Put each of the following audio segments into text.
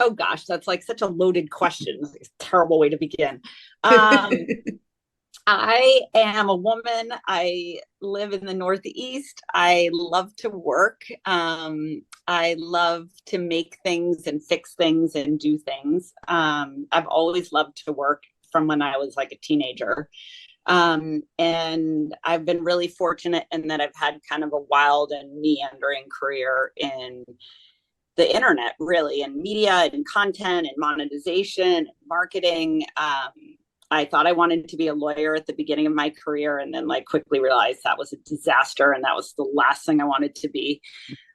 Oh gosh, that's like such a loaded question. It's a terrible way to begin. Um, I am a woman. I live in the Northeast. I love to work. I love to make things and fix things and do things. I've always loved to work from when I was like a teenager. And I've been really fortunate in that I've had kind of a wild and meandering career in the internet, really, and media and content and monetization and marketing. I thought I wanted to be a lawyer at the beginning of my career, and then like quickly realized that was a disaster and that was the last thing I wanted to be.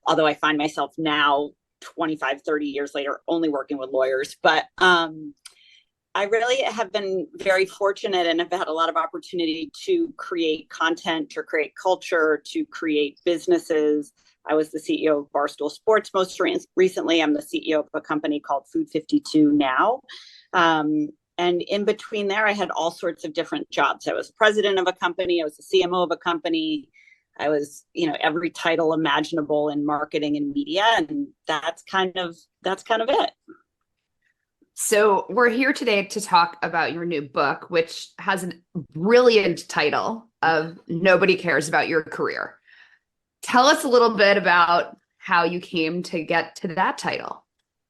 Although I find myself now 25, 30 years later only working with lawyers. But I really have been very fortunate and have had a lot of opportunity to create content, to create culture, to create businesses. I was the CEO of Barstool Sports most recently. I'm the CEO of a company called Food 52 now. And in between there, I had all sorts of different jobs. I was president of a company. I was the CMO of a company. I was, every title imaginable in marketing and media. And that's kind of it. So we're here today to talk about your new book, which has a brilliant title of Nobody Cares About Your Career. Tell us a little bit about how you came to get to that title.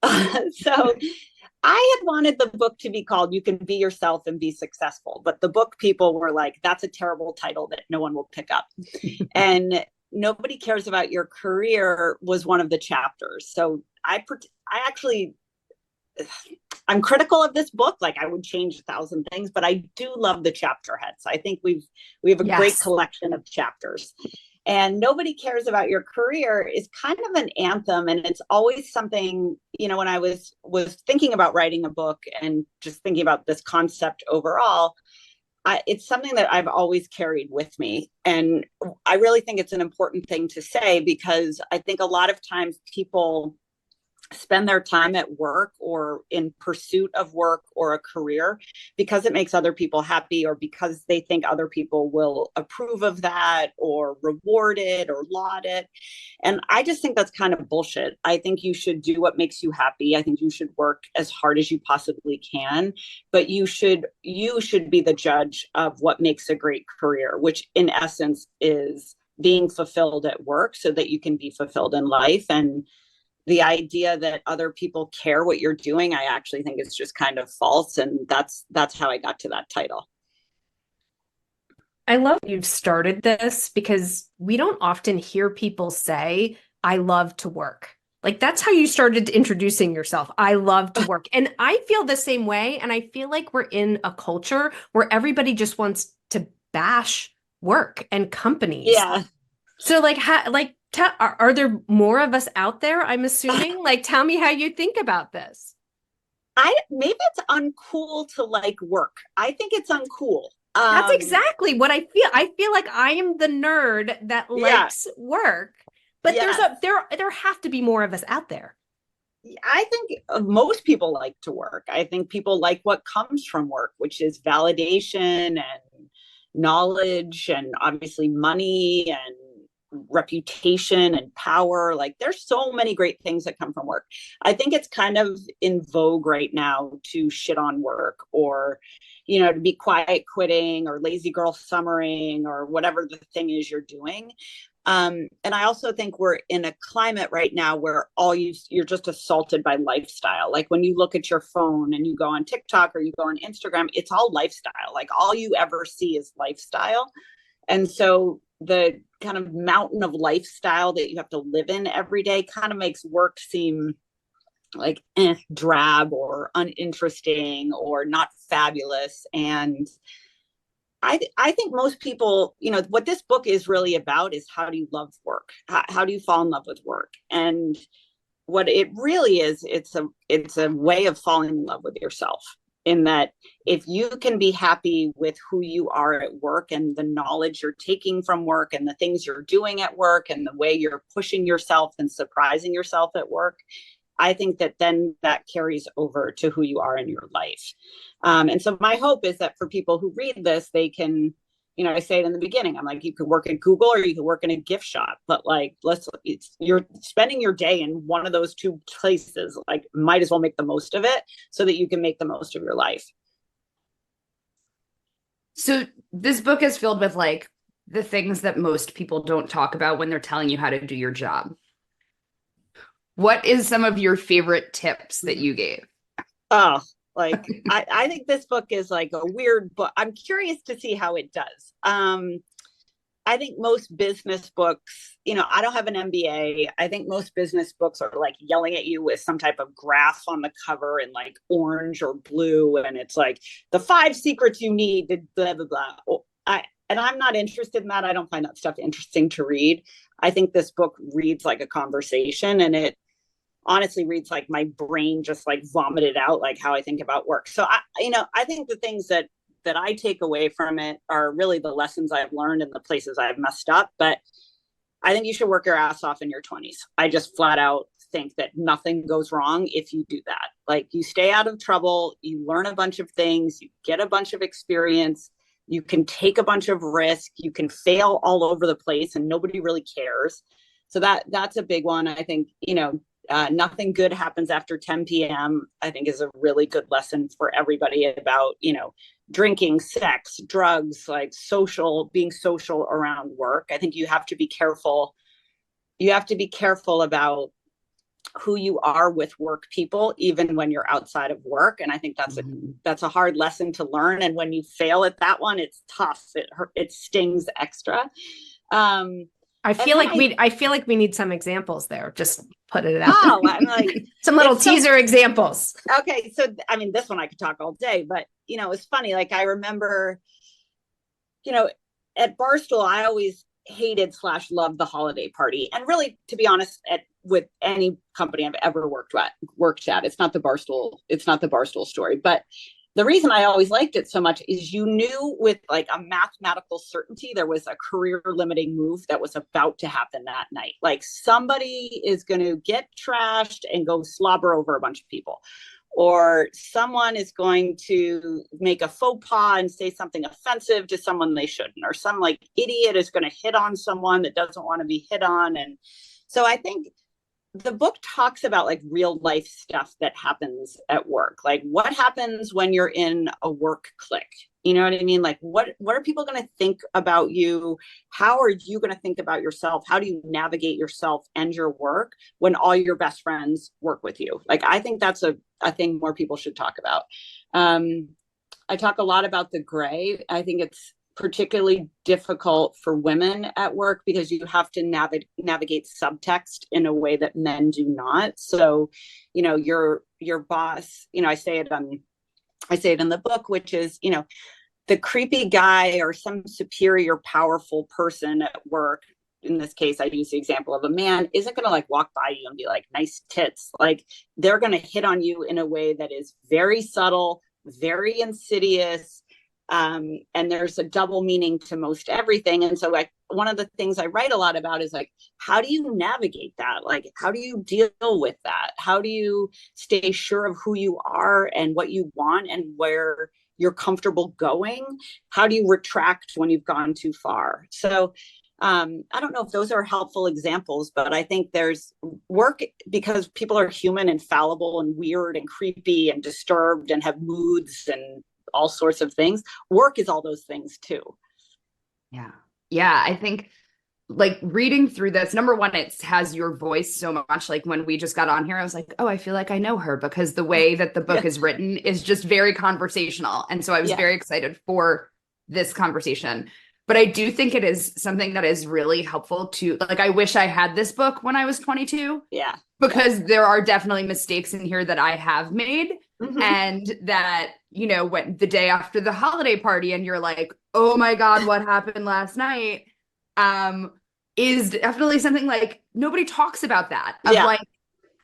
So I had wanted the book to be called You Can Be Yourself and Be Successful, but the book people were like, that's a terrible title that no one will pick up. And Nobody Cares About Your Career was one of the chapters. So I'm critical of this book. Like I would change 1,000 things, but I do love the chapter heads. I think we have a great collection of chapters. And Nobody Cares About Your Career is kind of an anthem. And it's always something, when I was thinking about writing a book and just thinking about this concept overall, it's something that I've always carried with me. And I really think it's an important thing to say, because I think a lot of times people spend their time at work or in pursuit of work or a career because it makes other people happy, or because they think other people will approve of that or reward it or laud it. And I just think that's kind of bullshit. I think you should do what makes you happy. I think you should work as hard as you possibly can, but you should be the judge of what makes a great career, which in essence is being fulfilled at work so that you can be fulfilled in life. And the idea that other people care what you're doing, I actually think is just kind of false. And that's how I got to that title. I love you've started this, because we don't often hear people say, I love to work. Like that's how you started introducing yourself. I love to work. And I feel the same way. And I feel like we're in a culture where everybody just wants to bash work and companies. Yeah. So are there more of us out there? I'm assuming. Like, tell me how you think about this. Maybe it's uncool to like work. I think it's uncool. That's exactly what I feel. I feel like I am the nerd that likes work, but there have to be more of us out there. I think most people like to work. I think people like what comes from work, which is validation and knowledge and obviously money and reputation and power. Like there's so many great things that come from work. I think it's kind of in vogue right now to shit on work, or to be quiet quitting or lazy girl summering or whatever the thing is you're doing. And I also think we're in a climate right now where you're just assaulted by lifestyle. Like when you look at your phone and you go on TikTok or you go on Instagram, it's all lifestyle. Like all you ever see is lifestyle. And so the kind of mountain of lifestyle that you have to live in every day kind of makes work seem like drab or uninteresting or not fabulous. And I think most people, what this book is really about is how do you love work? How do you fall in love with work? And what it really is, it's a way of falling in love with yourself, in that if you can be happy with who you are at work and the knowledge you're taking from work and the things you're doing at work and the way you're pushing yourself and surprising yourself at work, I think that then that carries over to who you are in your life. And so my hope is that for people who read this, they can I say it in the beginning. I'm like, you could work at Google or you could work in a gift shop, but like, you're spending your day in one of those two places. Like, might as well make the most of it so that you can make the most of your life. So this book is filled with like the things that most people don't talk about when they're telling you how to do your job. What is some of your favorite tips that you gave? Oh, like I think this book is like a weird book. I'm curious to see how it does. I think most business books, I don't have an MBA. I think most business books are like yelling at you with some type of graph on the cover in like orange or blue. And it's like the 5 secrets you need to blah, blah, blah. And I'm not interested in that. I don't find that stuff interesting to read. I think this book reads like a conversation, and it honestly reads like my brain just like vomited out like how I think about work. So I think the things that I take away from it are really the lessons I've learned and the places I've messed up. But I think you should work your ass off in your 20s. I just flat out think that nothing goes wrong if you do that. Like, you stay out of trouble, you learn a bunch of things, you get a bunch of experience, you can take a bunch of risk, you can fail all over the place and nobody really cares. So that's a big one. I think, nothing good happens after 10 p.m. I think is a really good lesson for everybody about, drinking, sex, drugs, like being social around work. I think you have to be careful. You have to be careful about who you are with work people, even when you're outside of work. And I think that's a hard lesson to learn. And when you fail at that one, it's tough. It stings extra. I feel like we need some examples there. Just put it out. Oh, I'm like some little teaser examples. Okay, so I mean, this one I could talk all day, but it's funny. Like, I remember, at Barstool, I always hated / loved the holiday party, and really, to be honest, with any company I've ever worked at, it's not the Barstool story, but the reason I always liked it so much is you knew with like a mathematical certainty there was a career limiting move that was about to happen that night. Like, somebody is going to get trashed and go slobber over a bunch of people, or someone is going to make a faux pas and say something offensive to someone they shouldn't, or some like idiot is going to hit on someone that doesn't want to be hit on. And so I think the book talks about like real life stuff that happens at work. Like, what happens when you're in a work clique? You know what I mean? Like, what are people going to think about you? How are you going to think about yourself? How do you navigate yourself and your work when all your best friends work with you? Like, I think that's a thing more people should talk about. I talk a lot about the gray. I think it's particularly difficult for women at work because you have to navigate subtext in a way that men do not. So, your boss, I say it in the book, which is, the creepy guy or some superior, powerful person at work, in this case, I use the example of a man, isn't going to like walk by you and be like, nice tits. Like, they're going to hit on you in a way that is very subtle, very insidious. And there's a double meaning to most everything. And so like one of the things I write a lot about is like, how do you navigate that? Like, how do you deal with that? How do you stay sure of who you are and what you want and where you're comfortable going? How do you retract when you've gone too far? So I don't know if those are helpful examples, but I think there's work, because people are human and fallible and weird and creepy and disturbed and have moods and all sorts of things. Work is all those things too. Yeah. I think like reading through this, number one, it has your voice so much. Like when we just got on here, I was like, oh, I feel like I know her, because the way that the book is written is just very conversational. And so I was very excited for this conversation. But I do think it is something that is really helpful to, like, I wish I had this book when I was 22. Yeah. Because there are definitely mistakes in here that I have made. Mm-hmm. And that, when the day after the holiday party and you're like, oh my God, what happened last night? Is definitely something like nobody talks about that. Of like,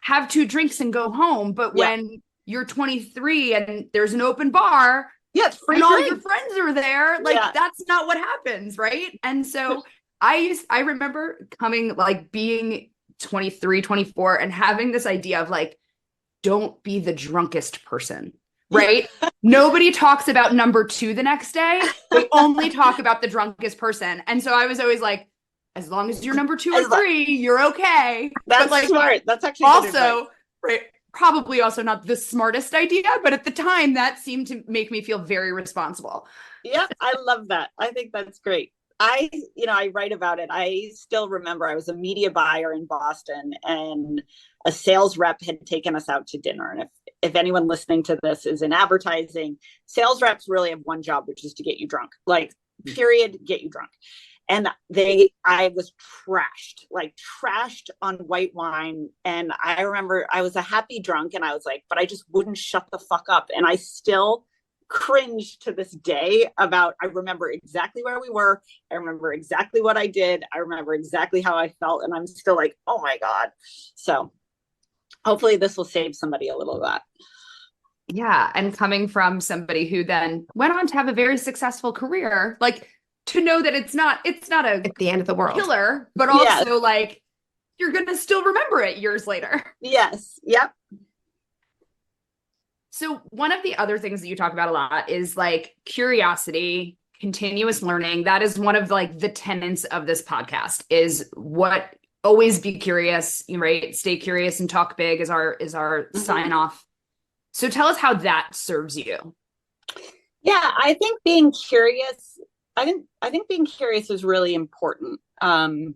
have 2 drinks and go home. But when you're 23 and there's an open bar, and all your friends are there, like that's not what happens, right? And so I remember coming, like being 23, 24 and having this idea of like, don't be the drunkest person. right? Nobody talks about number 2 the next day. They only talk about the drunkest person. And so I was always like, as long as you're number 2 or 3, you're okay. That's but like, smart. That's actually also, right, probably also not the smartest idea, but at the time that seemed to make me feel very responsible. Yeah, I love that. I think that's great. I write about it. I still remember I was a media buyer in Boston, and a sales rep had taken us out to dinner. And if anyone listening to this is in advertising, sales reps really have one job, which is to get you drunk. Like, period, get you drunk. And I was trashed on white wine. And I remember I was a happy drunk, and I was like, but I just wouldn't shut the fuck up. And I still cringe to this day about, I remember exactly where we were. I remember exactly what I did. I remember exactly how I felt. And I'm still like, oh my God. So hopefully this will save somebody a little of that. Yeah. And coming from somebody who then went on to have a very successful career, like, to know that it's not a at the end of the world killer, but also like, you're going to still remember it years later. Yes. Yep. So one of the other things that you talk about a lot is like curiosity, continuous learning. That is one of like the tenets of this podcast, is what always be curious, right? Stay curious and talk big is our sign off. So tell us how that serves you. Yeah, I think being curious, I think being curious is really important. And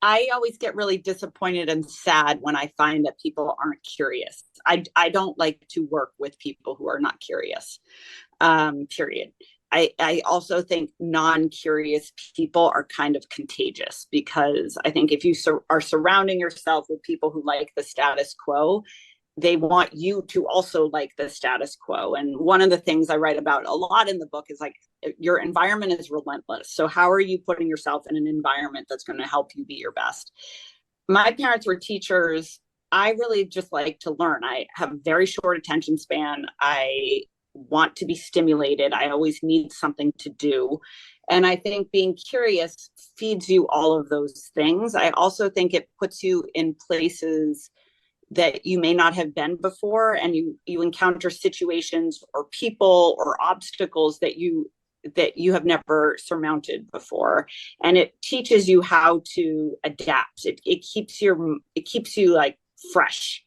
I always get really disappointed and sad when I find that people aren't curious. I don't like to work with people who are not curious, period. I also think non-curious people are kind of contagious, because I think if you are surrounding yourself with people who like the status quo, they want you to also like the status quo. And one of the things I write about a lot in the book is like, your environment is relentless. So how are you putting yourself in an environment that's going to help you be your best? My parents were teachers. I really just like to learn. I have a very short attention span. I want to be stimulated. I always need something to do. And I think being curious feeds you all of those things. I also think it puts you in places that you may not have been before, and you encounter situations or people or obstacles that you have never surmounted before, and it teaches you how to adapt. It keeps you like fresh.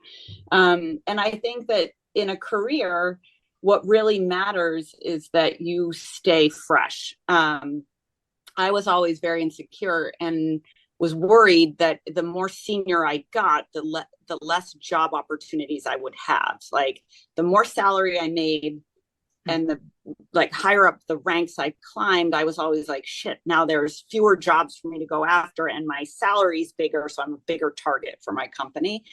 And I think that in a career, what really matters is that you stay fresh. I was always very insecure and was worried that the more senior I got, the less job opportunities I would have. Like, the more salary I made and the like higher up the ranks I climbed, I was always like, shit, now there's fewer jobs for me to go after, and my salary's bigger, so I'm a bigger target for my company.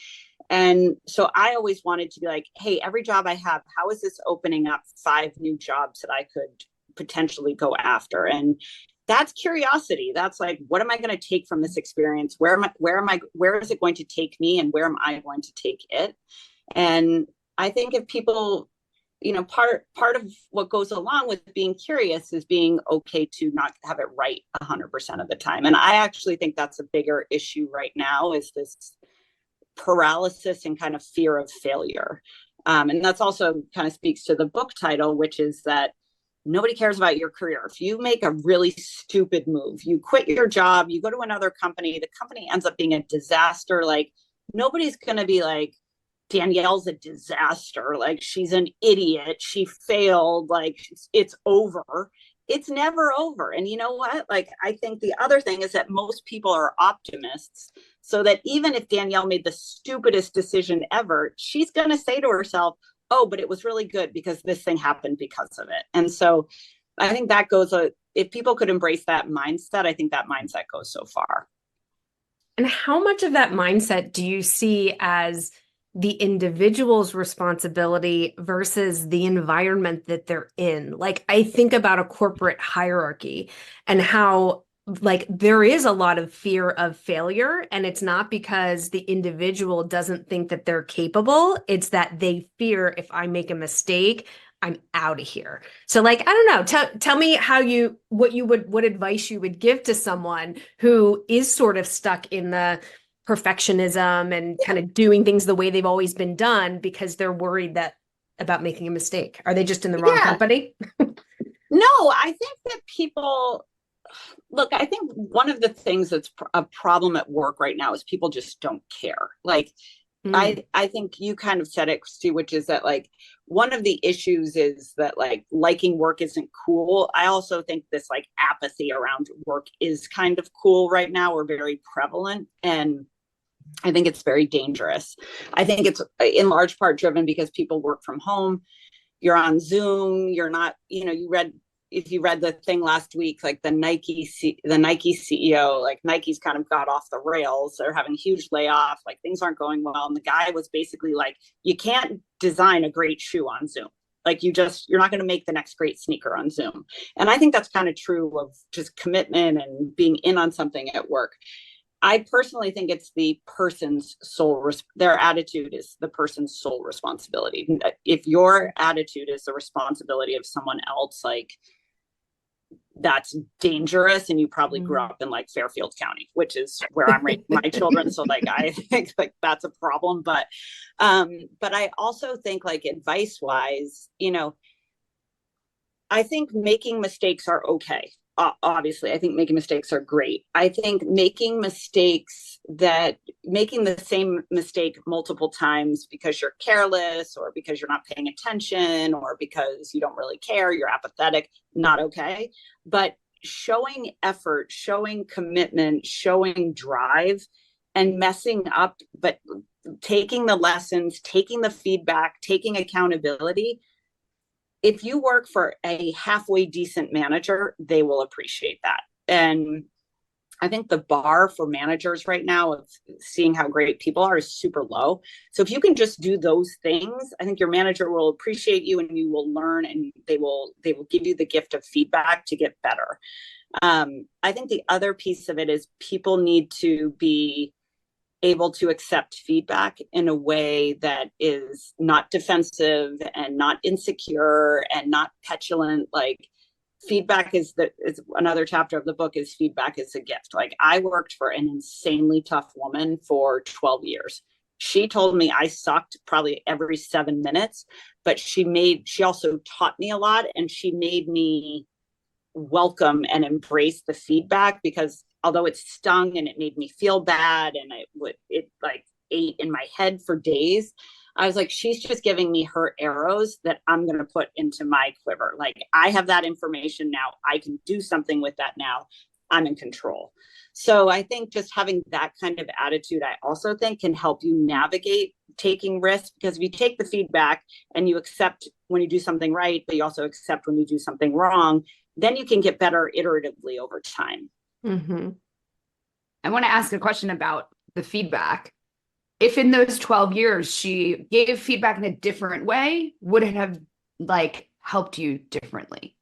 And so I always wanted to be like, hey, every job I have, how is this opening up 5 new jobs that I could potentially go after? And that's curiosity. That's like, what am I going to take from this experience? Where is it going to take me, and where am I going to take it? And I think if people, part of what goes along with being curious is being okay to not have it right 100% of the time. And I actually think that's a bigger issue right now, is this paralysis and kind of fear of failure. And that's also kind of speaks to the book title, which is that nobody cares about your career. If you make a really stupid move, you quit your job, you go to another company, the company ends up being a disaster. Like, nobody's going to be like, Danielle's a disaster. Like, she's an idiot. She failed. Like, it's over. It's never over. And you know what? Like, I think the other thing is that most people are optimists. So that even if Danielle made the stupidest decision ever, she's going to say to herself, oh, but it was really good because this thing happened because of it. And so I think that goes, if people could embrace that mindset, I think that mindset goes so far. And how much of that mindset do you see as the individual's responsibility versus the environment that they're in? Like, I think about a corporate hierarchy and how, like, there is a lot of fear of failure, and it's not because the individual doesn't think that they're capable. It's that they fear, if I make a mistake, I'm out of here. So, like, I don't know, tell me what advice you would give to someone who is sort of stuck in the perfectionism and kind of doing things the way they've always been done because they're worried that about making a mistake? Are they just in the wrong company? No, I think that people look, I think one of the things that's a problem at work right now is people just don't care. Like, I think you kind of said it, Christy, which is that like one of the issues is that like liking work isn't cool. I also think this like apathy around work is kind of cool right now, or very prevalent. And I think it's very dangerous. I think it's in large part driven because people work from home. You're on Zoom. You're not, if you read the thing last week, like the Nike CEO, like Nike's kind of got off the rails. They're having huge layoff, like things aren't going well. And the guy was basically like, you can't design a great shoe on Zoom. Like you're not going to make the next great sneaker on Zoom. And I think that's kind of true of just commitment and being in on something at work. I personally think it's the person's their attitude is the person's sole responsibility. If your attitude is the responsibility of someone else, like that's dangerous. And you probably grew up in like Fairfield County, which is where I'm raising my children. So like, I think like that's a problem. But I also think like advice wise, I think making mistakes are okay. Obviously, I think making mistakes are great. I think making the same mistake multiple times because you're careless or because you're not paying attention or because you don't really care, you're apathetic, not okay. But showing effort, showing commitment, showing drive, and messing up, but taking the lessons, taking the feedback, taking accountability. If you work for a halfway decent manager, they will appreciate that. And I think the bar for managers right now of seeing how great people are is super low. So if you can just do those things, I think your manager will appreciate you and you will learn, and they will give you the gift of feedback to get better. I think the other piece of it is people need to be able to accept feedback in a way that is not defensive and not insecure and not petulant. Like feedback is another chapter of the book is feedback is a gift. Like I worked for an insanely tough woman for 12 years. She told me I sucked probably every 7 minutes, but she also taught me a lot, and she made me welcome and embrace the feedback, because although it stung and it made me feel bad and it like ate in my head for days, I was like, she's just giving me her arrows that I'm going to put into my quiver. Like I have that information now. I can do something with that now. I'm in control. So I think just having that kind of attitude, I also think can help you navigate taking risks, because if you take the feedback and you accept when you do something right, but you also accept when you do something wrong, then you can get better iteratively over time. Mm-hmm. I want to ask a question about the feedback. If in those 12 years she gave feedback in a different way, would it have like helped you differently?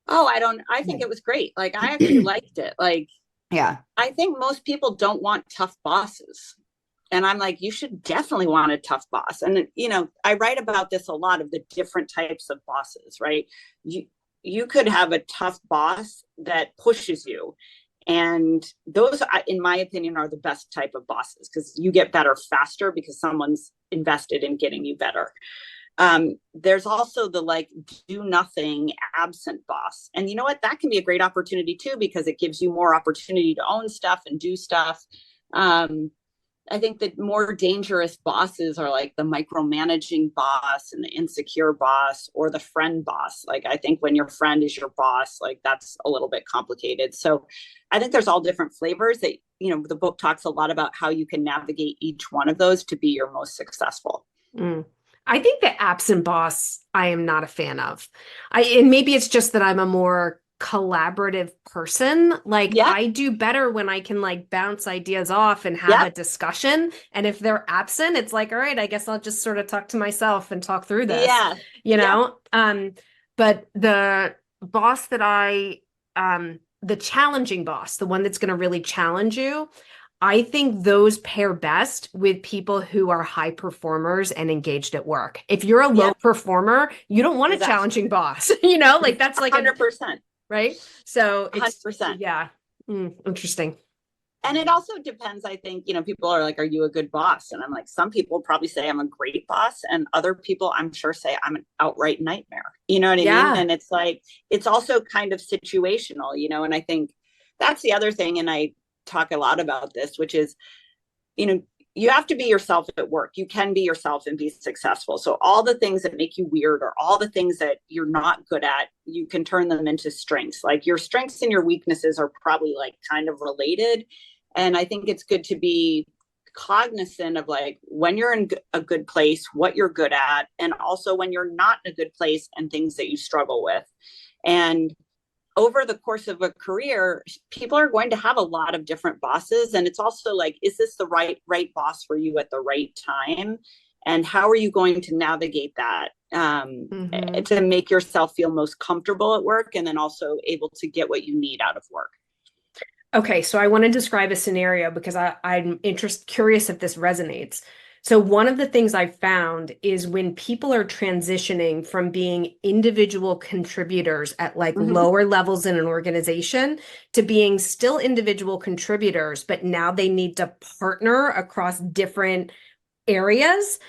Oh, I think it was great. Like I actually liked it. Like, yeah, I think most people don't want tough bosses. And I'm like, you should definitely want a tough boss. And, I write about this a lot, of the different types of bosses, right? You could have a tough boss that pushes you. And those, in my opinion, are the best type of bosses, because you get better faster because someone's invested in getting you better. There's also the like do nothing absent boss. And you know what? That can be a great opportunity too, because it gives you more opportunity to own stuff and do stuff. I think that more dangerous bosses are like the micromanaging boss and the insecure boss, or the friend boss. Like I think when your friend is your boss, like that's a little bit complicated. So I think there's all different flavors that, the book talks a lot about how you can navigate each one of those to be your most successful. I think the absent boss, I am not a fan of. And maybe it's just that I'm a more collaborative person. Like I do better when I can like bounce ideas off and have a discussion. And if they're absent, it's like, all right, I guess I'll just sort of talk to myself and talk through this, but the boss that the challenging boss, the one that's going to really challenge you, I think those pair best with people who are high performers and engaged at work. If you're a low performer, you don't want a challenging boss, like that's like 100%. Right. So it's 100%. Yeah. Interesting. And it also depends, I think, people are like, are you a good boss? And I'm like, some people probably say I'm a great boss, and other people I'm sure say I'm an outright nightmare. You know what I mean? And it's like, it's also kind of situational, and I think that's the other thing. And I talk a lot about this, which is, you have to be yourself at work. You can be yourself and be successful. So all the things that make you weird, or all the things that you're not good at, you can turn them into strengths. Like your strengths and your weaknesses are probably like kind of related. And I think it's good to be cognizant of like when you're in a good place, what you're good at, and also when you're not in a good place and things that you struggle with. And over the course of a career, people are going to have a lot of different bosses. And it's also like, is this the right boss for you at the right time? And how are you going to navigate that to make yourself feel most comfortable at work, and then also able to get what you need out of work? Okay, so I want to describe a scenario because I'm curious if this resonates. So one of the things I've found is when people are transitioning from being individual contributors at like lower levels in an organization to being still individual contributors, but now they need to partner across different areas,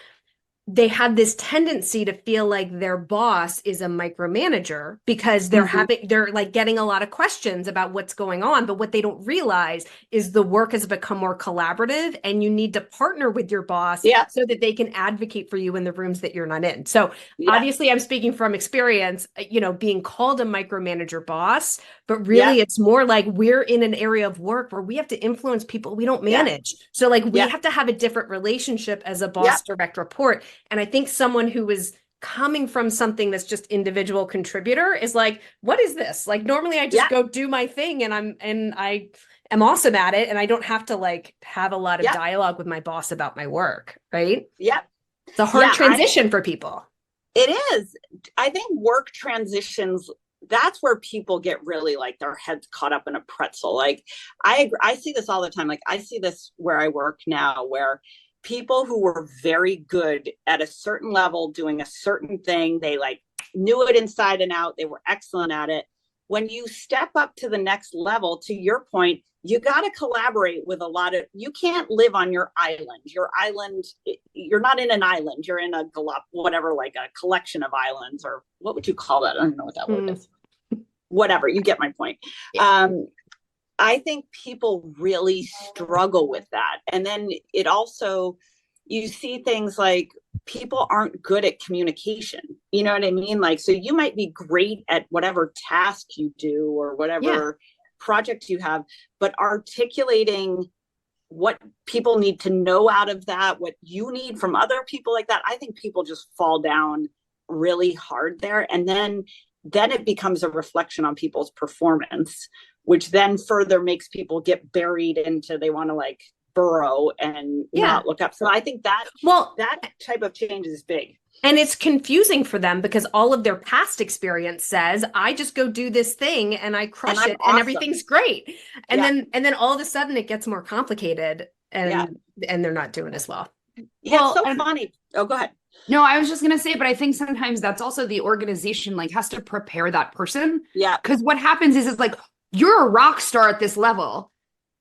they have this tendency to feel like their boss is a micromanager because they're like getting a lot of questions about what's going on. But what they don't realize is the work has become more collaborative, and you need to partner with your boss so that they can advocate for you in the rooms that you're not in. So obviously I'm speaking from experience, being called a micromanager boss, but really it's more like we're in an area of work where we have to influence people we don't manage. So like we have to have a different relationship as a boss direct report. And I think someone who is coming from something that's just individual contributor is like, what is this? Like, normally I just go do my thing and I am awesome at it. And I don't have to like have a lot of dialogue with my boss about my work. Right. Yeah. It's a hard transition for people. It is. I think work transitions, that's where people get really like their heads caught up in a pretzel. Like I see this all the time. Like I see this where I work now, where people who were very good at a certain level doing a certain thing, they like knew it inside and out, they were excellent at it. When you step up to the next level, to your point, you got to collaborate with you can't live on your island. You're not in an island, you're in a whatever, like a collection of islands, or what would you call that? I don't know what that word is. Whatever, you get my point. I think people really struggle with that. And then it also, you see things like people aren't good at communication. You know what I mean? Like, so you might be great at whatever task you do or whatever project you have, but articulating what people need to know out of that, what you need from other people like that, I think people just fall down really hard there. And then it becomes a reflection on people's performance, which then further makes people get buried into, they want to like burrow and not look up. So I think that type of change is big. And it's confusing for them because all of their past experience says, I just go do this thing and I crush it and everything's great. And then all of a sudden it gets more complicated and they're not doing as well. Yeah, it's so funny. Oh, go ahead. No, I was just going to say, but I think sometimes that's also the organization like has to prepare that person. Yeah. Because what happens is it's like, you're a rock star at this level.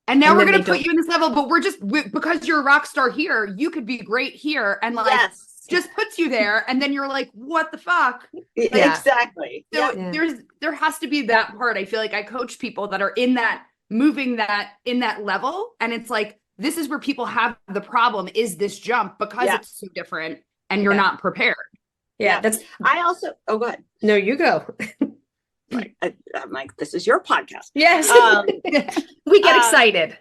And now we're going to put you in this level, but because you're a rock star here, you could be great here. And like, just puts you there. And then you're like, what the fuck? Like, exactly. So there has to be that part. I feel like I coach people that are in that, moving that in that level. And it's like, this is where people have the problem, is this jump because it's so different and you're not prepared. Yeah. Go ahead. No, you go. Right. I'm like, this is your podcast. Yes. We get excited.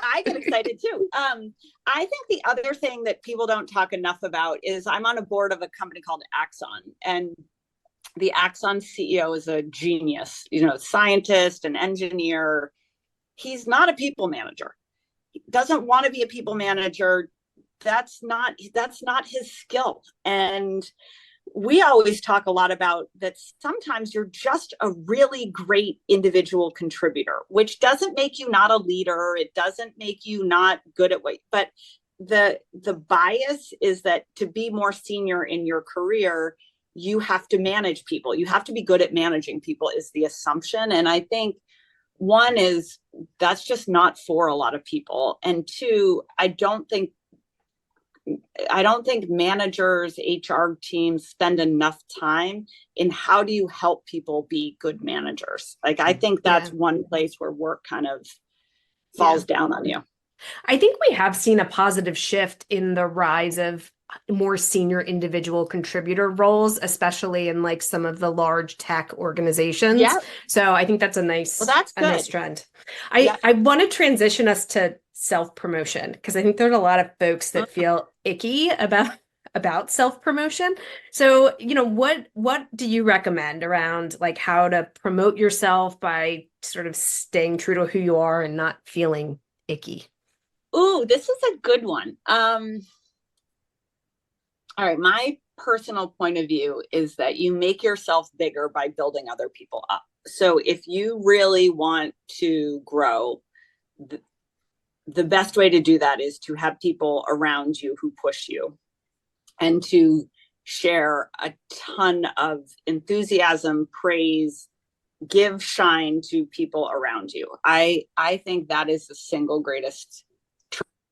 I get excited too. I think the other thing that people don't talk enough about is I'm on a board of a company called Axon, and the Axon CEO is a genius, scientist and engineer. He's not a people manager. He doesn't want to be a people manager. That's not his skill. And we always talk a lot about that. Sometimes you're just a really great individual contributor, which doesn't make you not a leader. It doesn't make you not good at but the bias is that to be more senior in your career, you have to manage people. You have to be good at managing people is the assumption. And I think one is that's just not for a lot of people. And two, I don't think managers, HR teams spend enough time in how do you help people be good managers. Like, I think that's one place where work kind of falls down on you. I think we have seen a positive shift in the rise of more senior individual contributor roles, especially in like some of the large tech organizations. Yeah. So I think that's a nice, that's good. a nice trend. I want to transition us to self-promotion, because I think there's a lot of folks that feel icky about self-promotion. So, what do you recommend around like how to promote yourself by sort of staying true to who you are and not feeling icky? Ooh, this is a good one. All right, my personal point of view is that you make yourself bigger by building other people up. So if you really want to grow, the best way to do that is to have people around you who push you, and to share a ton of enthusiasm, praise, give shine to people around you. I think that is the single greatest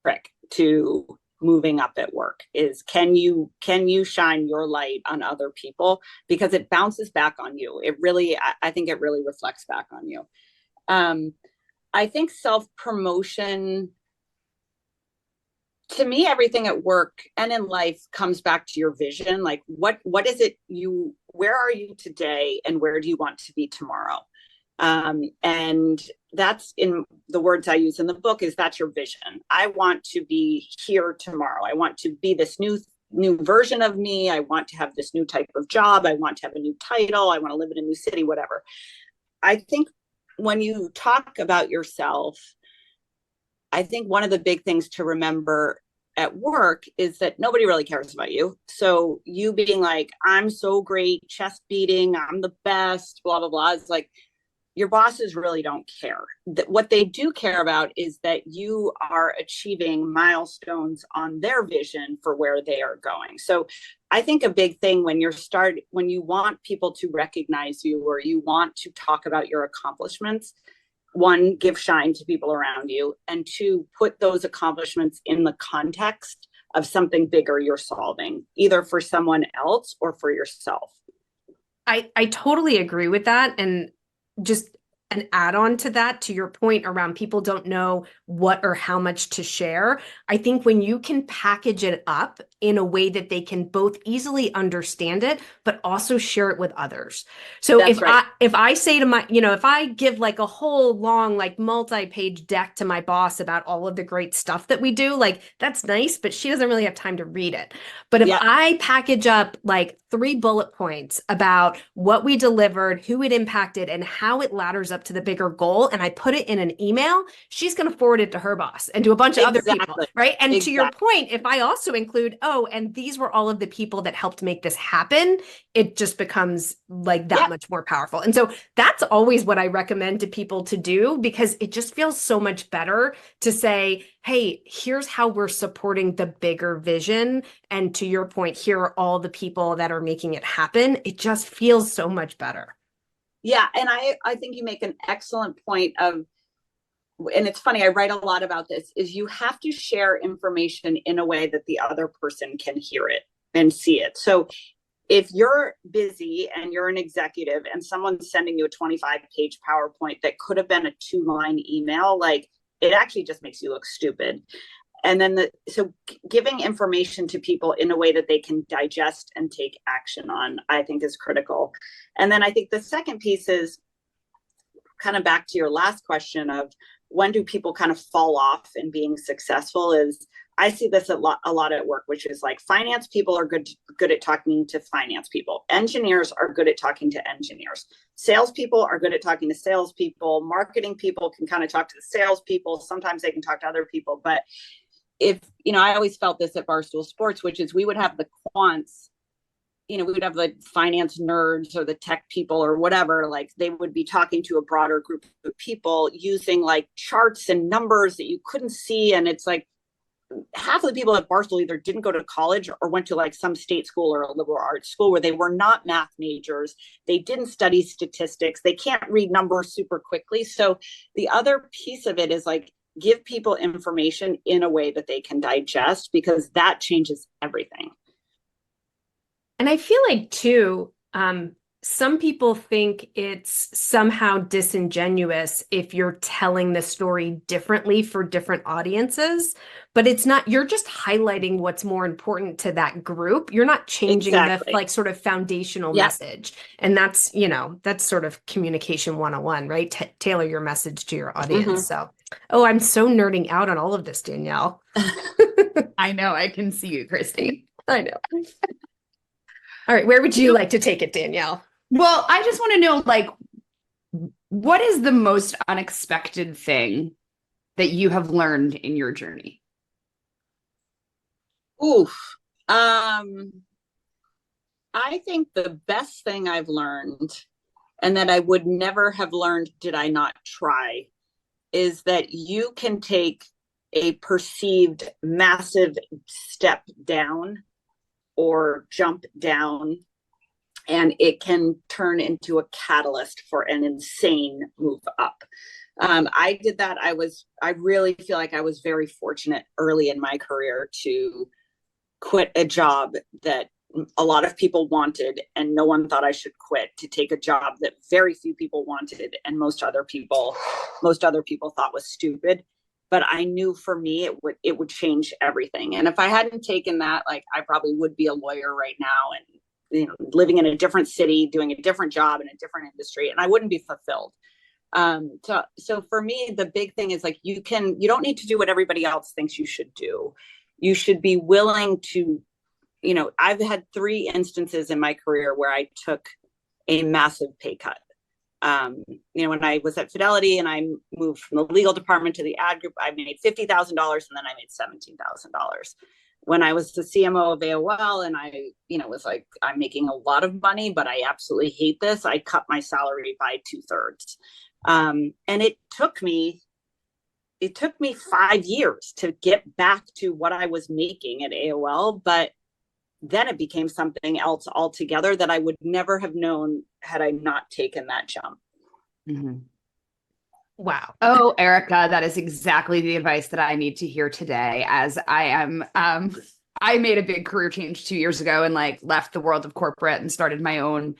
trick to moving up at work, is can you shine your light on other people, because it bounces back on you. I think it really reflects back on you. I think self-promotion, to me, everything at work and in life comes back to your vision. Like, what is it where are you today and where do you want to be tomorrow? And that's, in the words I use in the book, is that's your vision. I want to be here tomorrow. I want to be this new version of me. I want to have this new type of job. I want to have a new title. I want to live in a new city, whatever. I think when you talk about yourself, I think one of the big things to remember at work is that nobody really cares about you. So you being like, I'm so great, chest beating, I'm the best, blah, blah, blah. It's like, your bosses really don't care. What they do care about is that you are achieving milestones on their vision for where they are going. So I think a big thing when you want people to recognize you, or you want to talk about your accomplishments, one, give shine to people around you, and two, put those accomplishments in the context of something bigger you're solving, either for someone else or for yourself. I totally agree with that. And just an add-on to that, to your point around people don't know what or how much to share. I think when you can package it up in a way that they can both easily understand it, but also share it with others. So if I say to my, if I give like a whole long, like multi-page deck to my boss about all of the great stuff that we do, like that's nice, but she doesn't really have time to read it. But if I package up like 3 bullet points about what we delivered, who it impacted, and how it ladders up to the bigger goal, and I put it in an email, she's going to forward it to her boss and to a bunch of other people, right? And to your point, if I also include, and these were all of the people that helped make this happen, it just becomes like that much more powerful. And so that's always what I recommend to people to do, because it just feels so much better to say, hey, here's how we're supporting the bigger vision. And to your point, here are all the people that are making it happen. It just feels so much better. Yeah. And I think you make an excellent point of, and it's funny, I write a lot about this, is you have to share information in a way that the other person can hear it and see it. So if you're busy and you're an executive and someone's sending you a 25-page PowerPoint that could have been a 2-line email, like, it actually just makes you look stupid. And then so giving information to people in a way that they can digest and take action on, I think, is critical. And then I think the second piece is kind of back to your last question of when do people kind of fall off in being successful, is I see this a lot at work, which is like finance people are good at talking to finance people. Engineers are good at talking to engineers. Salespeople are good at talking to salespeople. Marketing people can kind of talk to the salespeople. Sometimes they can talk to other people. But if, I always felt this at Barstool Sports, which is we would have the quants, we would have the finance nerds or the tech people or whatever, like they would be talking to a broader group of people using like charts and numbers that you couldn't see. And it's like, half of the people at Barstool either didn't go to college or went to like some state school or a liberal arts school where they were not math majors. They didn't study statistics. They can't read numbers super quickly. So the other piece of it is like, give people information in a way that they can digest, because that changes everything. And I feel like too, some people think it's somehow disingenuous if you're telling the story differently for different audiences, but it's not. You're just highlighting what's more important to that group. You're not changing the like sort of foundational message. And that's, you know, that's sort of communication 101, right? Tailor your message to your audience. So, oh, I'm so nerding out on all of this, Danielle. I know, I can see you, Christy. I know. All right, where would you like to take it, Danielle? Well, I just want to know, like, what is the most unexpected thing that you have learned in your journey? Oof. I think the best thing I've learned, and that I would never have learned did I not try, is that you can take a perceived massive step down or jump down, and it can turn into a catalyst for an insane move up. I did that. I really feel like I was very fortunate early in my career to quit a job that a lot of people wanted and no one thought I should quit, to take a job that very few people wanted and most other people thought was stupid. But I knew for me, it would change everything. And if I hadn't taken that, like, I probably would be a lawyer right now and, you know, living in a different city, doing a different job in a different industry, and I wouldn't be fulfilled. So for me, the big thing is like, you don't need to do what everybody else thinks you should do. You should be willing to, you know, I've had 3 instances in my career where I took a massive pay cut. You know, when I was at Fidelity and I moved from the legal department to the ad group, I made $50,000 and then I made $17,000. When I was the CMO of AOL and I, you know, was like, I'm making a lot of money, but I absolutely hate this, I cut my salary by 2/3. And it took me 5 years to get back to what I was making at AOL, but then it became something else altogether that I would never have known had I not taken that jump. Mm-hmm. Wow. Oh, Erika, that is exactly the advice that I need to hear today, as I am, I made a big career change 2 years ago and like left the world of corporate and started my own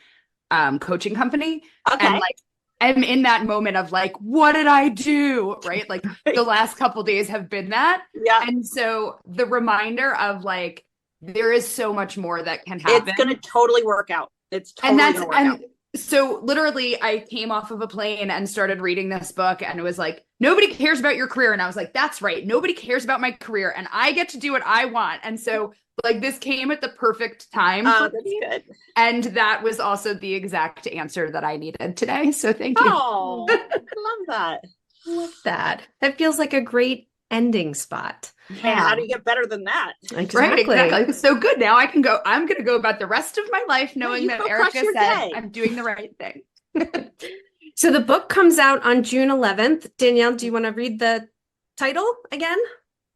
coaching company. Okay. And like, I'm in that moment of like, what did I do? Right. Like the last couple days have been that. Yeah. And so the reminder of like, there is so much more that can happen. It's going to totally work out. It's totally going to work out. So literally I came off of a plane and started reading this book and it was like, nobody cares about your career. And I was like, that's right. Nobody cares about my career and I get to do what I want. And so like this came at the perfect time. That's good. And that was also the exact answer that I needed today. So thank you. Oh, love that. Love that. That feels like a great ending spot. Yeah. How do you get better than that? Exactly. Right, exactly. So good. Now I'm going to go about the rest of my life knowing that Erika said I'm doing the right thing. So the book comes out on June 11th. Danielle, do you want to read the title again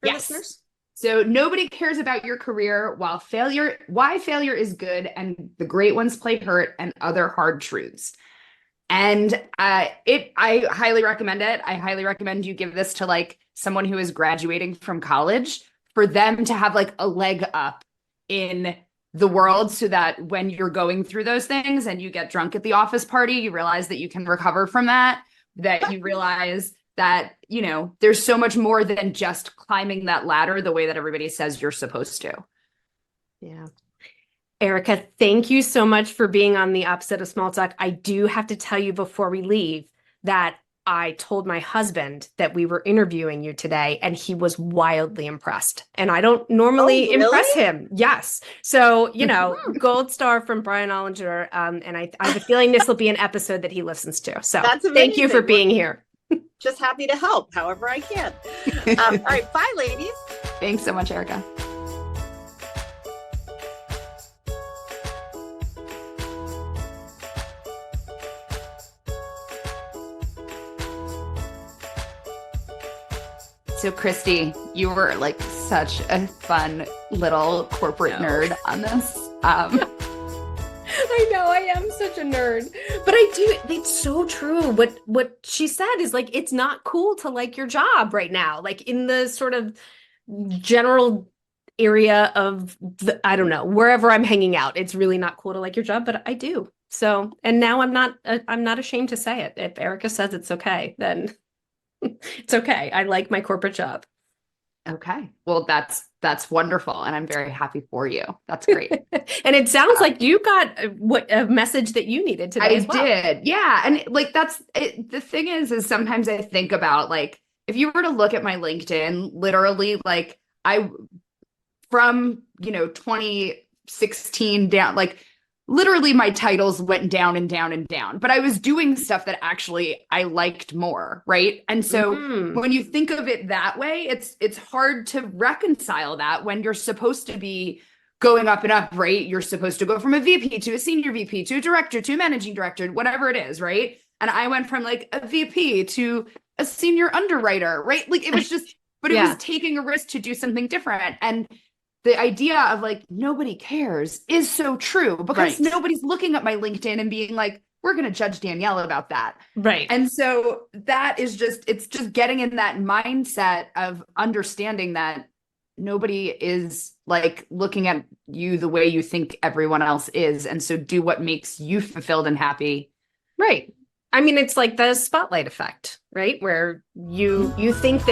for listeners? So nobody cares about your career why failure is good and the great ones play hurt and other hard truths. And I highly recommend it. I highly recommend you give this to like someone who is graduating from college for them to have like a leg up in the world so that when you're going through those things and you get drunk at the office party, you realize that you can recover from that you realize that, you know, there's so much more than just climbing that ladder the way that everybody says you're supposed to. Yeah. Erika, thank you so much for being on the Opposite of Small Talk. I do have to tell you before we leave that I told my husband that we were interviewing you today, and he was wildly impressed. And I don't normally impress him. Yes. So, you know, gold star from Brian Ollinger. And I have a feeling this will be an episode that he listens to. So thank you for being here. Just happy to help however I can. All right. Bye, ladies. Thanks so much, Erika. So Christy, you were like such a fun little corporate nerd on this. I know, I am such a nerd. But I do, it's so true. What she said is like, it's not cool to like your job right now. Like in the sort of general area of I don't know, wherever I'm hanging out, it's really not cool to like your job, but I do. So, and now I'm not ashamed to say it. If Erika says it's okay, then it's okay. I like my corporate job. Okay. Well, that's wonderful. And I'm very happy for you. That's great. And it sounds like you got a message that you needed today as well. I did. Yeah. And like, that's it. The thing is sometimes I think about like, if you were to look at my LinkedIn, literally like from, 2016 down, like literally my titles went down and down and down, but I was doing stuff that actually I liked more. Right. And so when you think of it that way, it's hard to reconcile that when you're supposed to be going up and up, right? You're supposed to go from a VP to a senior VP to a director to a managing director, whatever it is. Right. And I went from like a VP to a senior underwriter, right? Like it was just, but it was taking a risk to do something different. And the idea of like, nobody cares is so true because nobody's looking at my LinkedIn and being like, we're going to judge Danielle about that. Right. And so that is it's just getting in that mindset of understanding that nobody is like looking at you the way you think everyone else is. And so do what makes you fulfilled and happy. Right. I mean, it's like the spotlight effect, right? Where you think that